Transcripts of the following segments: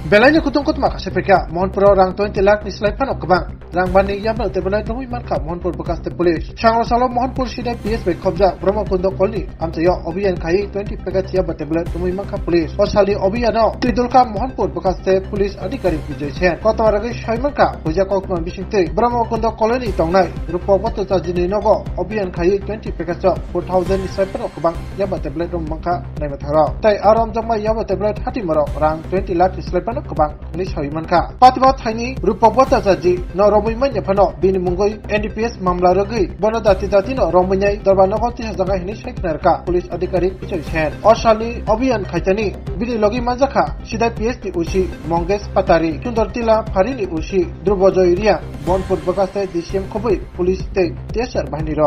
Belanya kutung kut mak sepeka Mohonpur orang 20 lakh ni selai panok kebang rang bani yamna tebelai rumui manka Mohonpur bekas te polis Shangro salo Mohonpur sidai PSB khobja Brahma kundo kolni amchayo obiyan khai 20 pekat ya tebelai rumui manka polis osali obiyano tidulka Mohonpur bekas te polis adhikarik Vijay Sen kotawaragi shaimanka hoja kokman bisingte Brahma kundo koloni tongnai rupo boto jajini nogo obiyan khai 20 pekat 4000 ni selai panok kebang yaba tebelai rumui manka naimathara tai aram jama yaba tebelai hatimaro rang 20 lakh ni selai panok kebang ni shaimanka patiba thaini rupo boto jaji no romui manya phano bini mungoi NDPS mamla ragi bono dati no romunyai darbano goti hajaga hini shaiknarka police adhikarik Vijay Sen osali obiyan khaitani bini logi manjaka sidai PSP usi Mongesh Patari Sundortila Farini usi Dhrubojoy Ria Mohonpur bekas DCM khobui police te তেসার বাহিনীর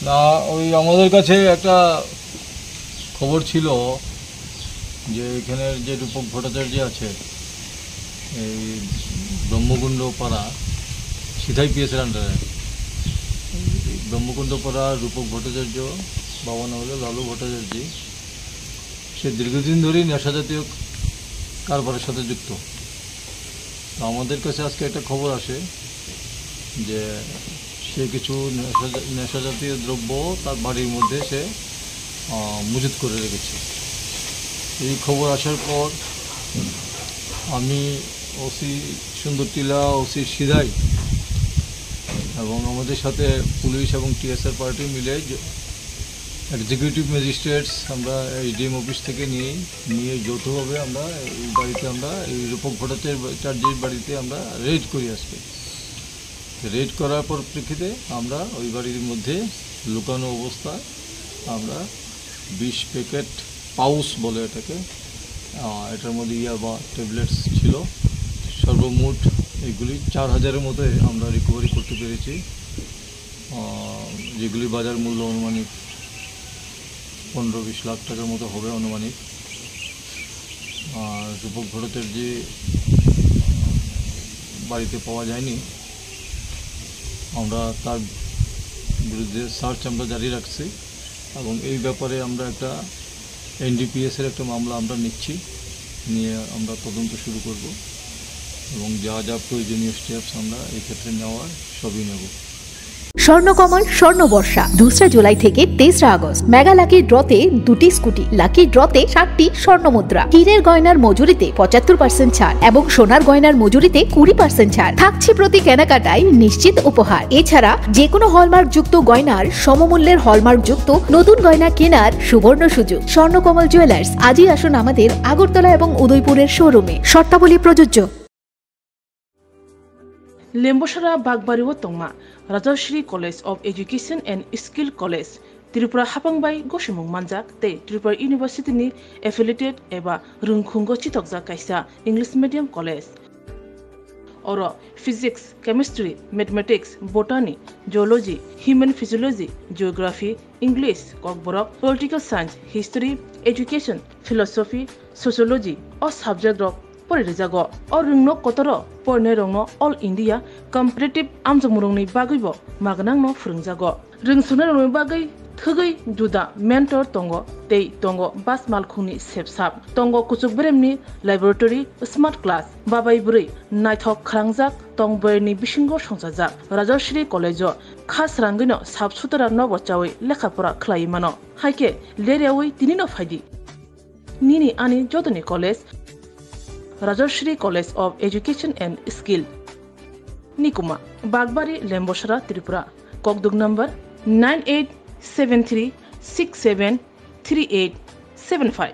না ওই আমাদের কাছে একটা খবর ছিল যে এখানে যে রূপক ভট্টাচার্য আছে এই ব্রহ্মকুণ্ড পাড়া সিধাই পিএসের আন্ডারে ব্রহ্মকুণ্ড পাড়া রূপক ভট্টাচার্য বাবা নাম হলো লালু ভট্টাচার্য সে দীর্ঘদিন ধরেই নেশাজাতীয় কারবারের সাথে যুক্ত। আমাদের কাছে আজকে একটা খবর আসে যে সে কিছু নেশাজাতীয় দ্রব্য তার বাড়ির মধ্যে সে মজুত করে রেখেছে। এই খবর আসার পর আমি ওসি সুন্দরটিলা ওসি সিধাই এবং আমাদের সাথে পুলিশ এবং টিএসআর পার্টি মিলে এক্সিকিউটিভ ম্যাজিস্ট্রেটস আমরা এসডিএম অফিস থেকে নিয়ে যৌথভাবে আমরা এই বাড়িতে আমরা এই রূপক ভট্টাচার্যের বাড়িতে আমরা রেড করি। আজকে রেড করার পরিপ্রেক্ষিতে আমরা ওই বাড়ির মধ্যে লুকানো অবস্থায় আমরা 20 প্যাকেট পাউচ বলে এটাকে এটার মধ্যে ইয়াবা ট্যাবলেটস ছিল। সর্বমোট এগুলি 4000-এর মতো আমরা রিকভারি করতে পেরেছি, যেগুলি বাজার মূল্য অনুমানিক 15-20 লাখ টাকার মতো হবে অনুমানিক। রূপক ভট্টাচার্য বাড়িতে পাওয়া যায়নি, আমরা তার বিরুদ্ধে সার্চ আমরা জারি রাখছি এবং এই ব্যাপারে আমরা একটা এনডিপিএসের একটা মামলা আমরা নিয়ে আমরা তদন্ত শুরু করব এবং যা যা প্রয়োজনীয় স্টেপস আমরা এই ক্ষেত্রে নেওয়ার সবই নেব। স্বর্ণকমল স্বর্ণবর্ষা 2 জুলাই থেকে 23 আগস্ট মেগা লাকি ড্রতে 2টি স্কুটি, লাকি ড্রতে 60টি স্বর্ণ মুদ্রা, হীরের গয়নার মজুরিতে 75% ছাড় এবং সোনার গয়নার মজুরিতে 20% ছাড় থাকছে প্রতি কেনাকাটায় নিশ্চিত উপহার। এছাড়া যে কোনো হলমার্ক যুক্ত গয়নার সমমূল্যের হলমার্ক যুক্ত নতুন গয়না কেনার সুবর্ণ সুযোগ। স্বর্ণকমল জুয়েলার্স, আজই আসুন আমাদের আগরতলা এবং উদয়পুরের শোরুমে, শর্তাবলী প্রযোজ্য। লেম্বসরা বাগবাড়িও তংমা Rajashree college of education and skill college Tripura হাপাংবাই গসিমুং মানজাক তে ত্রিপুরা ইউনিভার্সিটিनि এফিলিয়েটেড एबा रोंखुंगो चितकजा कायसा इंग्लिश मीडियम कलेज और physics, chemistry, mathematics, botany, geology, human physiology, geography, English, Kokborok, political science, history, education, philosophy, sociology और सब्जेक्ट रक परिरेजागो और रोंनो कतर परने रोंनो ऑल इंडिया कम्पिटिटिव आमजमुरंनि बागैबो मागनांनो फोरोंजागो। रोंसुनो रोंनो बागै थगै जुदा मेंटर तंगो तै तंगो बास मालखुंनि सेबसाब तंगो कुचुक ब्रेमनि लैबोरेटरी स्मार्ट क्लास बाबाय बुरै नायथक खालांजाक तंबयनि बिसिंगो संजाजाक राजश्री कलेजो खास रांगैनो साबसुतरा नबचावै लेखाफोरा खलायमानो हायके लेरेवै तिनिनो फायदि निनि आनि जदनि college Rajashree college of education and skill निकुमा बागबाड़ी लेम्बसरा त्रिपुरा ककदुग नंबर 9873673875।